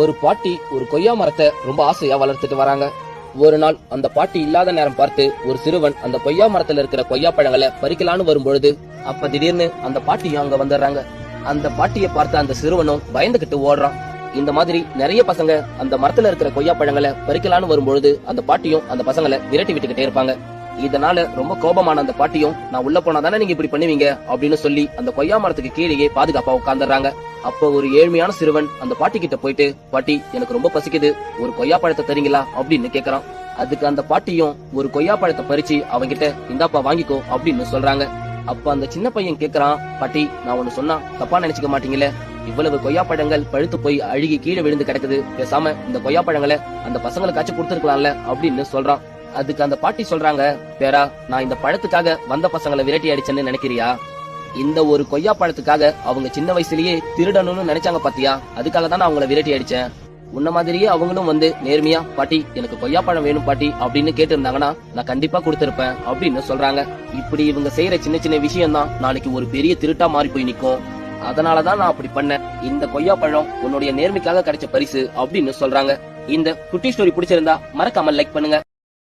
ஒரு பாட்டி ஒரு கொய்யா மரத்தை ரொம்ப ஆசையா வளர்த்துட்டு வராங்க. ஒரு நாள் அந்த பாட்டி இல்லாத நேரம் பார்த்து ஒரு சிறுவன் அந்த கொய்யா மரத்துல இருக்கிற கொய்யா பழங்களை பறிக்கலான்னு வரும்பொழுது அப்ப திடீர்னு அந்த பாட்டியும் அங்க வந்துடுறாங்க. அந்த பாட்டியை பார்த்த அந்த சிறுவனும் பயந்துகிட்டு ஓடுறான். இந்த மாதிரி நிறைய பசங்க அந்த மரத்துல இருக்கிற கொய்யா பழங்களை பறிக்கலான்னு வரும்பொழுது அந்த பாட்டியும் அந்த பசங்களை விரட்டி விட்டுக்கிட்டே இருப்பாங்க. இதனால ரொம்ப கோபமான அந்த பாட்டியும், நான் உள்ள போனா தானே நீங்க இப்படி பண்ணுவீங்க அப்படின்னு சொல்லி அந்த கொய்யா மரத்துக்கு கீழே பாதுகாப்பா உட்கார்ந்துறாங்க. அப்ப ஒரு ஏழ்மையான சிறுவன் அந்த பாட்டி கிட்ட போயிட்டு, பாட்டி எனக்கு ரொம்ப பசிக்குது, ஒரு கொய்யா பழத்தை தரீங்களா அப்படின்னு கேக்குறான். அதுக்கு அந்த பாட்டியும் ஒரு கொய்யா பழத்தை பறிச்சு அவங்கிட்ட, இந்தாப்பா வாங்கிக்கோ அப்படின்னு சொல்றாங்க. அப்ப அந்த சின்ன பையன் கேக்குறான், பாட்டி நான் ஒண்ணு சொன்னா தப்பா நினைச்சுக்க மாட்டீங்களே, இவ்வளவு கொய்யா பழங்கள் பழுத்து போய் அழுகி கீழே விழுந்து கிடக்குது, பேசாம இந்த கொய்யா பழங்களை அந்த பசங்களுக்காச்சும் கொடுத்துருக்கலாம்ல அப்படின்னு சொல்றான். அதுக்கு அந்த பாட்டி சொல்றாங்க, பேரா நான் இந்த பழத்துக்காக வந்த பசங்களை விரட்டி அடிச்சேன்னு நினைக்கிறியா? இந்த ஒரு கொய்யா பழத்துக்காக அவங்க சின்ன வயசுலயே திருடணும்னு நினைச்சாங்க பாத்தியா, அதுக்காக தான் நான் அவங்கள விரட்டி அடிச்சேன். உன்ன மாதிரியே அவங்களும் வந்து நேர்மையா, பாட்டி எனக்கு கொய்யா பழம் வேணும் பாட்டி அப்படின்னு கேட்டு இருந்தாங்கன்னா நான் கண்டிப்பா கொடுத்திருப்பேன் அப்படின்னு சொல்றாங்க. இப்படி இவங்க செய்யற சின்ன சின்ன விஷயம் தான் நாளைக்கு ஒரு பெரிய திருட்டா மாறி போய் நிக்கும். அதனாலதான் நான் அப்படி பண்ணேன். இந்த கொய்யா பழம் உன்னுடைய நேர்மைக்காக கிடைச்ச பரிசு அப்படின்னு சொல்றாங்க. இந்த குட்டி ஸ்டோரி பிடிச்சிருந்தா மறக்காம லைக் பண்ணுங்க.